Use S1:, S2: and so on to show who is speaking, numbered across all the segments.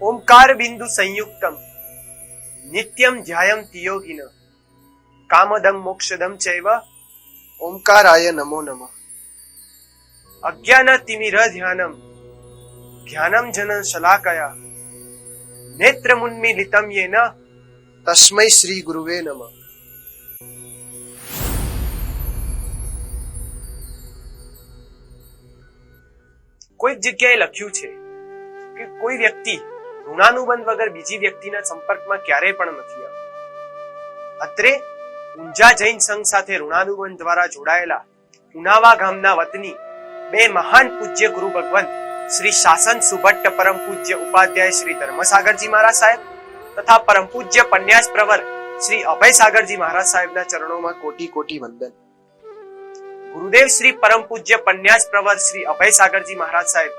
S1: ओंकार बिंदु संयुक्तम नित्यम ध्यायन्ति योगिन कामदम मोक्षदम चैव ओंकाराय नमो नमः। अज्ञान तिमिर ध्यानम ज्ञानम जन शलाकया नेत्रमुन्मीलितं येन तस्मै श्री गुरुवे नमः। कोई जग्याए लख्યું છે કે કોઈ વ્યક્તિ ઋણાનુબંધ વગર બીજી વ્યક્તિના સંપર્કમાં ક્યારેય પણ નથી આવતો। અત્રે ઊંઝા જૈન સંઘ સાથે ઋણાનુબંધ દ્વારા જોડાયેલા ઉનાવા ગામના વતની બે મહાન પૂજ્ય ગુરુ ભગવંત શ્રી શાસન સુભટ્ટ પરમ પૂજ્ય ઉપાધ્યાય શ્રી ધર્મસાગરજી મહારાજ સાહેબ તથા પરમ પૂજ્ય પન્યાસ પ્રવર શ્રી અભય સાગરજી મહારાજ સાહેબના ચરણોમાં કોટી કોટી વંદન। ગુરુદેવ શ્રી પરમ પૂજ્ય પન્યાસ પ્રવર શ્રી અભય સાગરજી મહારાજ સાહેબ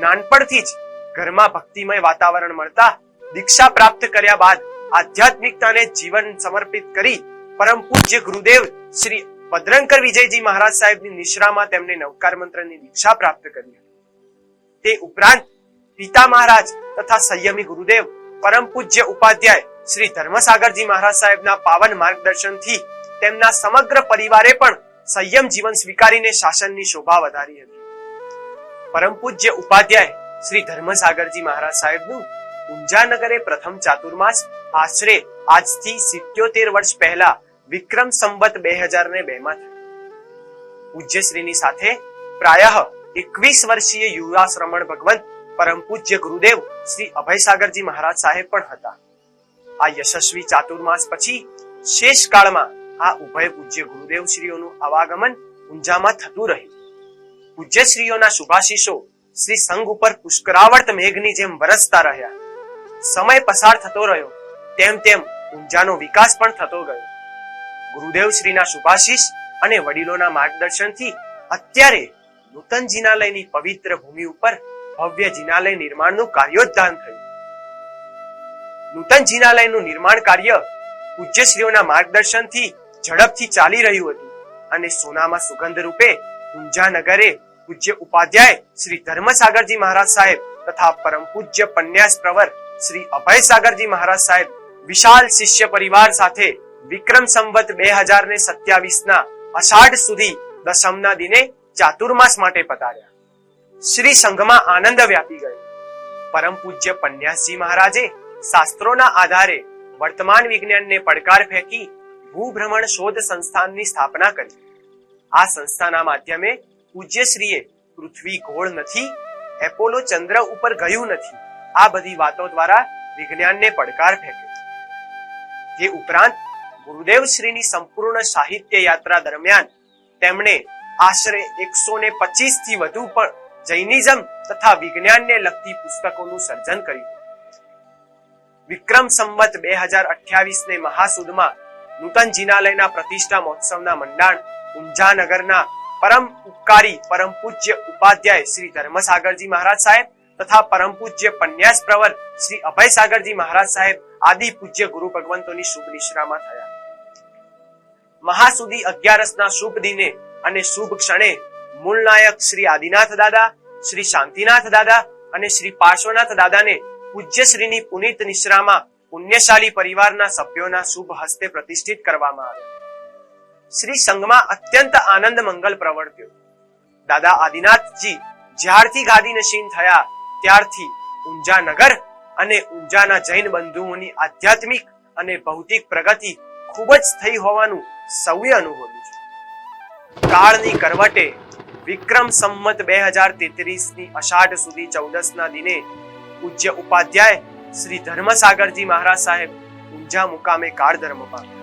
S1: નાનપણથી જ ઘરમાં ભક્તિમય વાતાવરણ મળતા દીક્ષા પ્રાપ્ત કર્યા બાદ આધ્યાત્મિકતાને જીવન સમર્પિત કરી પરમ પૂજ્ય ગુરુદેવ શ્રી ભદ્રંકર વિજયજી મહારાજ સાહેબની નિશ્રામાં તેમને નવકાર મંત્રની દીક્ષા પ્રાપ્ત કરી। તે ઉપરાંત પિતા મહારાજ તથા સંયમી ગુરુદેવ પરમ પૂજ્ય ઉપાધ્યાય શ્રી ધર્મસાગરજી મહારાજ સાહેબના પાવન માર્ગદર્શનથી તેમના સમગ્ર પરિવારે પણ સંયમ જીવન સ્વીકારીને શાસનની શોભા વધારી હતી। પરમ પૂજ્ય ઉપાધ્યાય શ્રી ધર્મસાગરજી મહારાજ સાહેબનું ઊંઝા નગરે પ્રથમ ચાતુર્માસ આશરે આજથી 77 વર્ષ પહેલા વિક્રમ સંવત 2002 માં થયું। પૂજ્યશ્રીની સાથે પ્રાયઃ 21 વર્ષીય યુવા શ્રમણ ભગવંત પરમ પૂજ્ય ગુરુદેવ શ્રી અભય સાગરજી મહારાજ સાહેબ પણ હતા। આ યશસ્વી ચાતુર્માસ પછી શેષ કાળમાં આ ઉભય પૂજ્ય ગુરુદેવ શ્રીઓનું આવાગમન ઊંઝામાં થતું રહ્યું। પૂજ્યશ્રીઓના શુભાશીષો શ્રી સંઘ ઉપર પુષ્કરાવર્ત મેઘની જેમ વરસતા રહ્યા। સમય પસાર થતો રહ્યો તેમ તેમ ઊંઝાનો વિકાસ પણ થતો ગયો। ગુરુદેવ શ્રીના શુભાશીષ અને વડીલોના માર્ગદર્શનથી અત્યારે નૂતન જિનાલયની પવિત્ર ભૂમિ ઉપર ભવ્ય જિનાલય નિર્માણનું કાર્યોદ્ધાન થયું। નૂતન જિનાલયનું નિર્માણ કાર્ય પૂજ્યશ્રીઓના માર્ગદર્શનથી ઝડપથી ચાલી રહ્યું હતું અને સોનામાં સુગંધ રૂપે ઊંઝા નગરે પૂજ્ય ઉપાધ્યાય શ્રી ધર્મસાગરજી મહારાજ સાહેબ તથા પરમ પૂજ્ય પન્યાસ પ્રવર શ્રી અભય સાગરજી મહારાજ સાહેબ વિશાળ શિષ્ય પરિવાર સાથે વિક્રમ સંવત 2027 ના અષાઢ સુધી દશમના દિને ચાતુર્માસ માટે પધાર્યા। શ્રી સંઘમાં આનંદ વ્યાપી ગયો। પરમ પૂજ્ય પન્યાસજી મહારાજે શાસ્ત્રોના આધારે વર્તમાન વિજ્ઞાનને પડકાર ફેંકી ભૂભ્રમણ શોધ સંસ્થાનની સ્થાપના કરી। આ સંસ્થાના માધ્યમે પૂજ્યશ્રીએ પૃથ્વી ગોળ નથી, એપોલો ચંદ્ર ઉપર ગયું નથી આ બધી વાતો દ્વારા વિજ્ઞાનને પડકાર ફેંક્યો। તે ઉપરાંત ગુરુદેવ શ્રીની સંપૂર્ણ સાહિત્ય યાત્રા દરમિયાન તેમણે આશરે 125 થી વધુ પણ જૈનિઝમ તથા વિજ્ઞાનને લગતી પુસ્તકોનું સર્જન કર્યું। વિક્રમ સંવત 2028 ને મહાસુદમાં નૂતન જિનાલયના પ્રતિષ્ઠા મહોત્સવના મંડાણ ઊંઝા નગરના પરમ ઉપકારી પરમ પૂજ્ય ઉપાધ્યાય શ્રી ધર્મસાગરજી મહારાજ સાહેબ તથા પરમ પૂજ્ય પન્યાસ પ્રવર શ્રી અભય સાગરજી મહારાજ સાહેબ આદિ પૂજ્ય ગુરુ ભગવંતોની શુભ નિશ્રામાં થયા। મહાસુદી 11ના શુભ દિને અને શુભ ક્ષણે મૂળ નાયક શ્રી આદિનાથ દાદા, શ્રી શાંતિનાથ દાદા અને શ્રી પાર્શ્વનાથ દાદાને પૂજ્યશ્રીની પુનિત નિશ્રામાં પુણ્યશાળી પરિવારના સભ્યોના શુભ હસ્તે પ્રતિષ્ઠિત કરવામાં આવ્યા। શ્રી સંઘમાં અત્યંત આનંદ મંગલ પ્રવર્ત્યો। દાદા આદિનાથજી જ્યારથી ગાદી નશીન થયા ત્યારથી ઊંઝા નગર અને ઊંઝાના જૈન બંધુઓની આધ્યાત્મિક અને ભૌતિક પ્રગતિ ખૂબ જ થઈ હોવાનું સૌએ અનુભવ્યું છે। કાળની કરવટે વિક્રમ સંવત 2033 ની અષાઢ સુધી 14ના દિને પૂજ્ય ઉપાધ્યાય શ્રી ધર્મસાગરજી મહારાજ સાહેબ ઊંઝા મુકામે કાળ ધર્મ પામ્યા।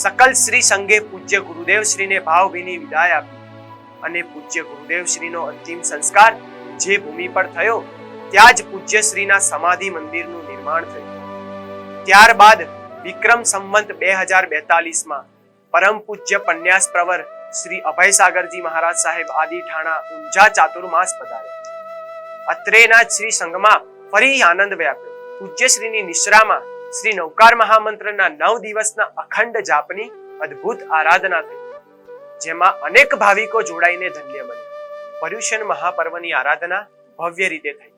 S1: સકલ શ્રી સંઘે પૂજ્ય ગુરુદેવ શ્રીને ભાવભીની વિદાય આપી અને પૂજ્ય ગુરુદેવ શ્રીનો અંતિમ સંસ્કાર જે ભૂમિ પર થયો ત્યાં જ પૂજ્ય શ્રીના સમાધિ મંદિરનું નિર્માણ થયું। ત્યારબાદ વિક્રમ સંવત 2042 માં પરમ પૂજ્ય પન્યાસ પ્રવર શ્રી અભય સાગરજી મહારાજ સાહેબ આદિ ઠાણા ઊંઝા ચાતુર્માસ પધાર્યા। અત્રેના શ્રી સંઘમાં ફરી આનંદ વ્યાપ્યો। પૂજ્યશ્રીની નિશ્રામાં શ્રી નવકાર મહામંત્રના 9 દિવસના અખંડ જાપની અદ્ભુત આરાધના થઈ, જેમાં અનેક ભાવિકો જોડાઈને ધન્ય બન્યા। પર્યુષણ મહાપર્વની આરાધના ભવ્ય રીતે થઈ।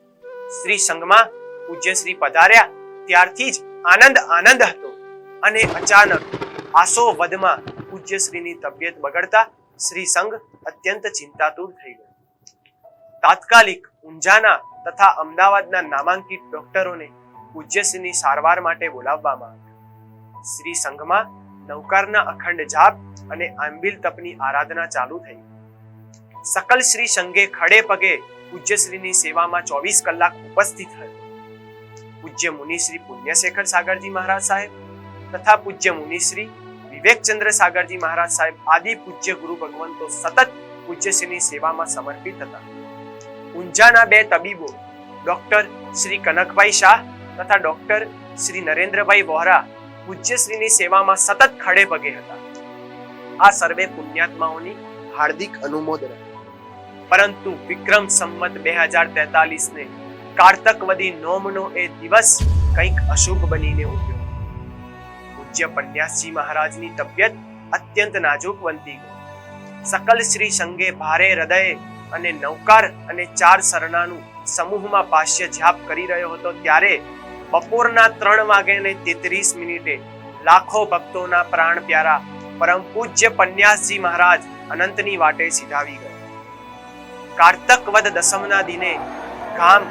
S1: શ્રી સંઘમાં પૂજ્યશ્રી પધાર્યા ત્યારથી જ આનંદ આનંદ હતો અને અચાનક આસો વધમાં પૂજ્યશ્રીની તબિયત બગડતા શ્રી સંઘ અત્યંત ચિંતાતુર થઈ ગયો. તાત્કાલિક ઊંઝાના તથા અમદાવાદના નામાંકિત ડોક્ટરોને પૂજ્યશ્રીની સારવાર માટે બોલાવવામાં આવ્યા. શ્રી સંઘમાં નવકારના અખંડ જાપ અને આંબિલ તપની આરાધના ચાલુ થઈ. સકલ શ્રી સંઘે ખડે પગે પૂજ્યશ્રીની સેવામાં 24 કલાક ઉપસ્થિત હતા. પૂજ્ય મુનિશ્રી પુણ્યશેખર સાગરજી મહારાજ સાહેબ તથા પૂજ્ય મુનિશ્રી વિવેકચંદ્ર સાગરજી મહારાજ સાહેબ આદિ પૂજ્ય ગુરુ ભગવંતો સતત પૂજ્યશ્રીની સેવામાં સમર્પિત હતા. ઊંઝાના 2 તબીબો ડોક્ટર શ્રી કનકભાઈ શાહ તથા ડોક્ટર શ્રી નરેન્દ્રભાઈ વોહરા પૂજ્યશ્રીની સેવામાં સતત ખડે પગે હતા. આ સર્વે પુણ્યાત્માઓની હાર્દિક અનુમોદના. પરંતુ વિક્રમ સંમત 2043 ને કારતકવદી નોમનો એ દિવસ કંઈક અશુભ બનીને ઉઠ્યો. પૂજ્ય પન્યાસજી મહારાજની તબિયત અત્યંત નાજુક બનતી ગઈ. સકલ શ્રી સંઘે ભારે હૃદયે અને નવકાર અને 4 સરનાનું સમૂહમાં ભાષ્ય જાપ કરી રહ્યો હતો ત્યારે બપોરના 3:33 લાખો ભક્તોના પ્રાણ પ્યારા પરમ પૂજ્ય પન્યાસજી મહારાજ અનંતની વાટે સિધાવી ગયા. કારતક વદ દસમના દિને ગામ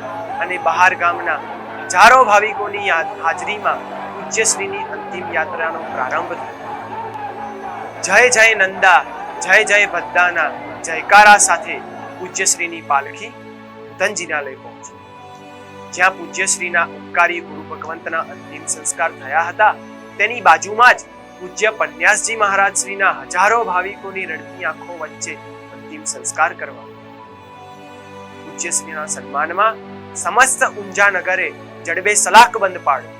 S1: અને બહાર ગામના હજારો ભાવિકોની હાજરીમાં પૂજ્યશ્રીની અંતિમ યાત્રાનો પ્રારંભ થયો. જય જય નંદા, જય જય ભદ્દાના જયકારા સાથે પૂજ્યશ્રીની પાલખી ધનજીનાલય પહોંચી. જ્યાં પૂજ્યશ્રીના ઉપકારી ગુરુ ભગવંતના અંતિમ સંસ્કાર થયા હતા તેની બાજુમાં જ પૂજ્ય પન્યાસજી મહારાજ શ્રીના હજારો ભાવિકોની રડતી આંખો વચ્ચે અંતિમ સંસ્કાર કરવા. પૂજ્યશ્રીના સન્માનમાં સમસ્ત ઊંઝા નગરે જડબે સલાક બંધ પાડ્યો.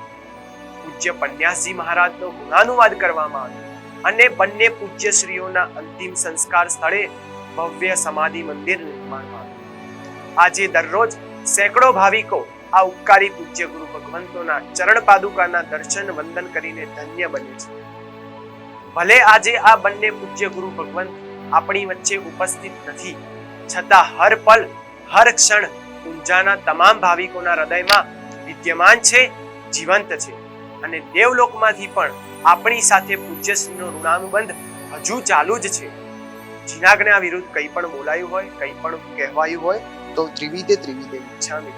S1: પૂજ્ય પન્યાસજી મહારાજનો ગુણાનુવાદ કરવામાં આવ્યો અને બંને પૂજ્યશ્રીઓના અંતિમ સંસ્કાર સ્થળે ભવ્ય સમાધિ મંદિર નિર્માણમાં આવ્યું. આજે દરરોજ સેંકડો ભાવિકો આ ઉપકારી પૂજ્ય ગુરુ ભગવંતોના ચરણ પાદુકાના દર્શન વંદન કરીને ધન્ય બને છે. ભલે આજે આ બંને પૂજ્ય ગુરુ ભગવંત આપણી વચ્ચે ઉપસ્થિત નથી, છતાં હર પલ હર ક્ષણ ઊંઝાના તમામ ભાવિકોના હૃદયમાં વિદ્યમાન છે, જીવંત છે અને દેવલોકમાંથી પણ આપણી સાથે પૂજ્યશ્રીનો ઋણાનુબંધ હજુ ચાલુ જ છે. જીનાજ્ઞા વિરુદ્ધ કંઈ પણ બોલાયું હોય, કંઈ પણ કહેવાયું હોય તો ત્રિવિધે ત્રિવિધે ઈચ્છામિ.